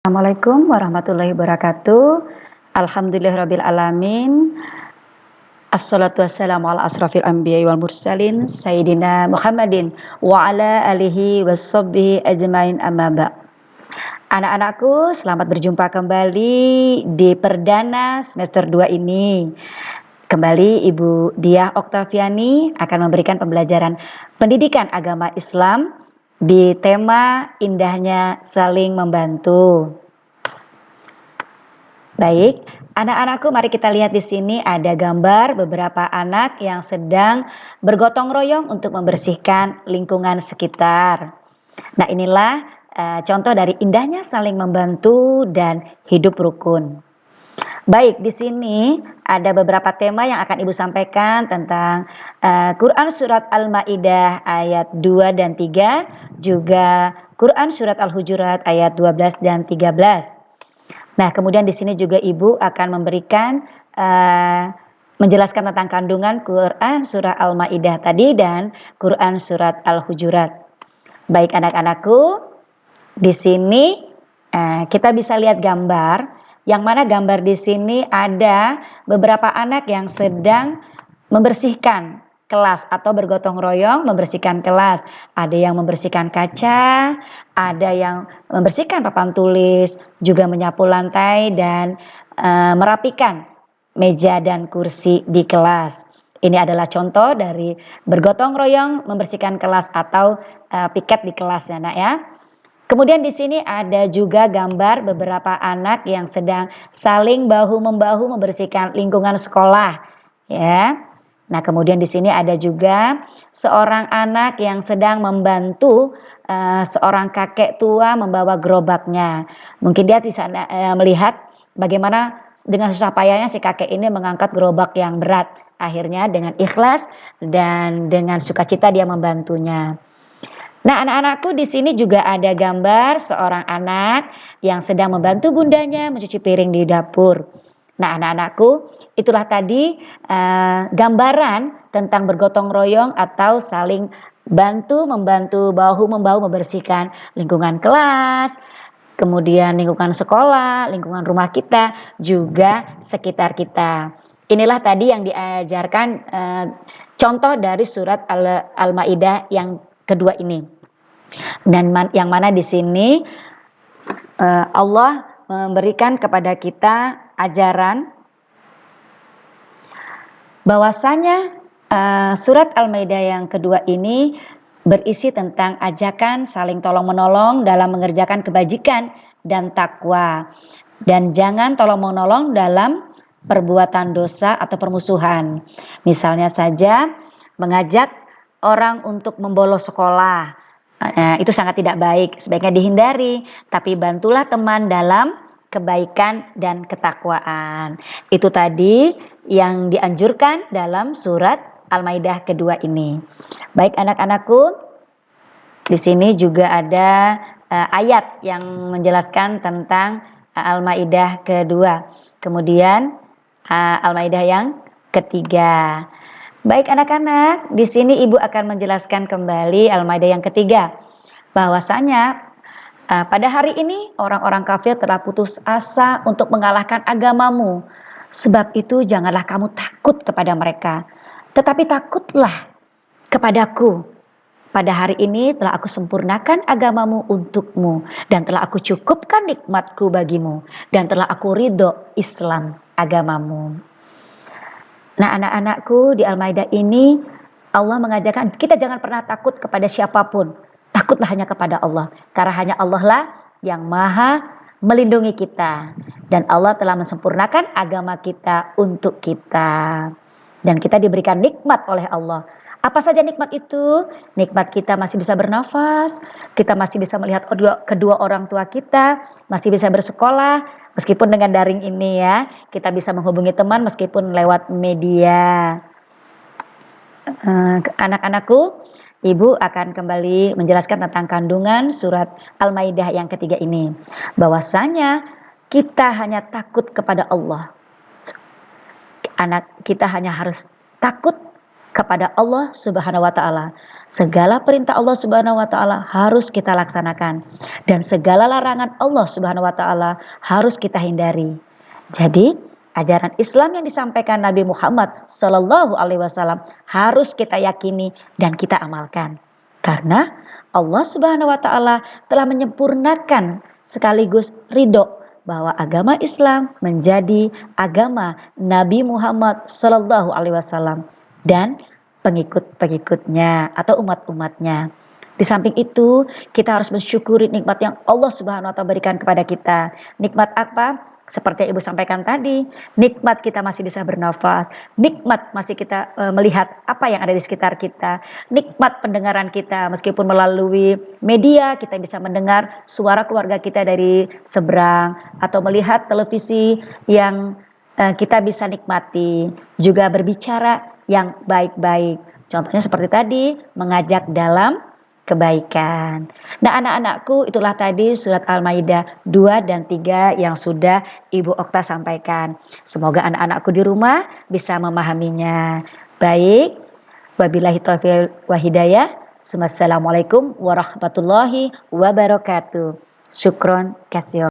Assalamualaikum warahmatullahi wabarakatuh. Alhamdulillahirabbil alamin. Assalatu wassalamu ala asrafil anbiya'i wal mursalin sayyidina Muhammadin wa ala alihi washabbihi ajmain amma ba'. Anak-anakku, selamat berjumpa kembali di perdana semester 2 ini. Kembali Ibu Diah Oktaviani akan memberikan pembelajaran pendidikan agama Islam di tema indahnya saling membantu. Baik, anak-anakku, mari kita lihat di sini ada gambar beberapa anak yang sedang bergotong royong untuk membersihkan lingkungan sekitar. Nah, inilah contoh dari indahnya saling membantu dan hidup rukun. Baik, di sini ada beberapa tema yang akan Ibu sampaikan tentang Quran Surat Al-Maidah ayat 2 dan 3, juga Quran Surat Al-Hujurat ayat 12 dan 13. Nah, kemudian di sini juga Ibu akan memberikan menjelaskan tentang kandungan Quran Surah Al-Maidah tadi dan Quran Surat Al-Hujurat. Baik anak-anakku, di sini kita bisa lihat gambar. Yang mana gambar di sini ada beberapa anak yang sedang membersihkan kelas atau bergotong royong membersihkan kelas. Ada yang membersihkan kaca, ada yang membersihkan papan tulis, juga menyapu lantai dan merapikan meja dan kursi di kelas. Ini adalah contoh dari bergotong royong membersihkan kelas atau piket di kelas ya nak ya. Kemudian di sini ada juga gambar beberapa anak yang sedang saling bahu-membahu membersihkan lingkungan sekolah, ya. Nah, kemudian di sini ada juga seorang anak yang sedang membantu seorang kakek tua membawa gerobaknya. Mungkin dia di sana melihat bagaimana dengan susah payahnya si kakek ini mengangkat gerobak yang berat. Akhirnya dengan ikhlas dan dengan sukacita dia membantunya. Nah, anak-anakku, di sini juga ada gambar seorang anak yang sedang membantu bundanya mencuci piring di dapur. Nah, anak-anakku, itulah tadi gambaran tentang bergotong royong atau saling membantu bahu-membahu membersihkan lingkungan kelas, kemudian lingkungan sekolah, lingkungan rumah kita, juga sekitar kita. Inilah tadi yang diajarkan contoh dari surat Al-Maidah yang kedua ini. Dan yang mana di sini Allah memberikan kepada kita ajaran bahwasanya surat Al-Maidah yang kedua ini berisi tentang ajakan saling tolong-menolong dalam mengerjakan kebajikan dan takwa, dan jangan tolong-menolong dalam perbuatan dosa atau permusuhan. Misalnya saja mengajak orang untuk membolos sekolah, itu sangat tidak baik, sebaiknya dihindari. Tapi bantulah teman dalam kebaikan dan ketakwaan. Itu tadi yang dianjurkan dalam surat Al-Maidah kedua ini. Baik anak-anakku, di sini juga ada ayat yang menjelaskan tentang Al-Maidah kedua. Kemudian Al-Maidah yang ketiga. Baik anak-anak, di sini Ibu akan menjelaskan kembali Al-Maidah yang ketiga. Bahwasanya pada hari ini orang-orang kafir telah putus asa untuk mengalahkan agamamu. Sebab itu janganlah kamu takut kepada mereka, tetapi takutlah kepadaku. Pada hari ini telah aku sempurnakan agamamu untukmu, dan telah aku cukupkan nikmatku bagimu, dan telah aku ridho Islam agamamu. Nah anak-anakku, di Al-Maidah ini Allah mengajarkan kita jangan pernah takut kepada siapapun. Takutlah hanya kepada Allah. Karena hanya Allah lah yang maha melindungi kita. Dan Allah telah mensempurnakan agama kita untuk kita. Dan kita diberikan nikmat oleh Allah. Apa saja nikmat itu? Nikmat kita masih bisa bernafas, kita masih bisa melihat kedua orang tua kita, masih bisa bersekolah, meskipun dengan daring ini ya, kita bisa menghubungi teman meskipun lewat media. Anak-anakku, Ibu akan kembali menjelaskan tentang kandungan surat Al-Maidah yang ketiga ini. Bahwasanya kita hanya takut kepada Allah. Kita hanya harus takut kepada Allah Subhanahu wa taala. Segala perintah Allah Subhanahu wa taala harus kita laksanakan dan segala larangan Allah Subhanahu wa taala harus kita hindari. Jadi, ajaran Islam yang disampaikan Nabi Muhammad Shallallahu alaihi wasallam harus kita yakini dan kita amalkan. Karena Allah Subhanahu wa taala telah menyempurnakan sekaligus ridho bahwa agama Islam menjadi agama Nabi Muhammad Shallallahu alaihi wasallam dan pengikut-pengikutnya atau umat-umatnya. Di samping itu, kita harus mensyukuri nikmat yang Allah Subhanahu wa taala berikan kepada kita. Nikmat apa? Seperti yang Ibu sampaikan tadi, nikmat kita masih bisa bernafas, nikmat masih kita melihat apa yang ada di sekitar kita, nikmat pendengaran kita meskipun melalui media kita bisa mendengar suara keluarga kita dari seberang atau melihat televisi yang kita bisa nikmati, juga berbicara yang baik-baik. Contohnya seperti tadi, mengajak dalam kebaikan. Nah, anak-anakku, itulah tadi surat Al-Maidah 2 dan 3 yang sudah Ibu Okta sampaikan. Semoga anak-anakku di rumah bisa memahaminya. Baik, wabillahi taufiq wa hidayah. Assalamualaikum warahmatullahi wabarakatuh. Syukron kasih.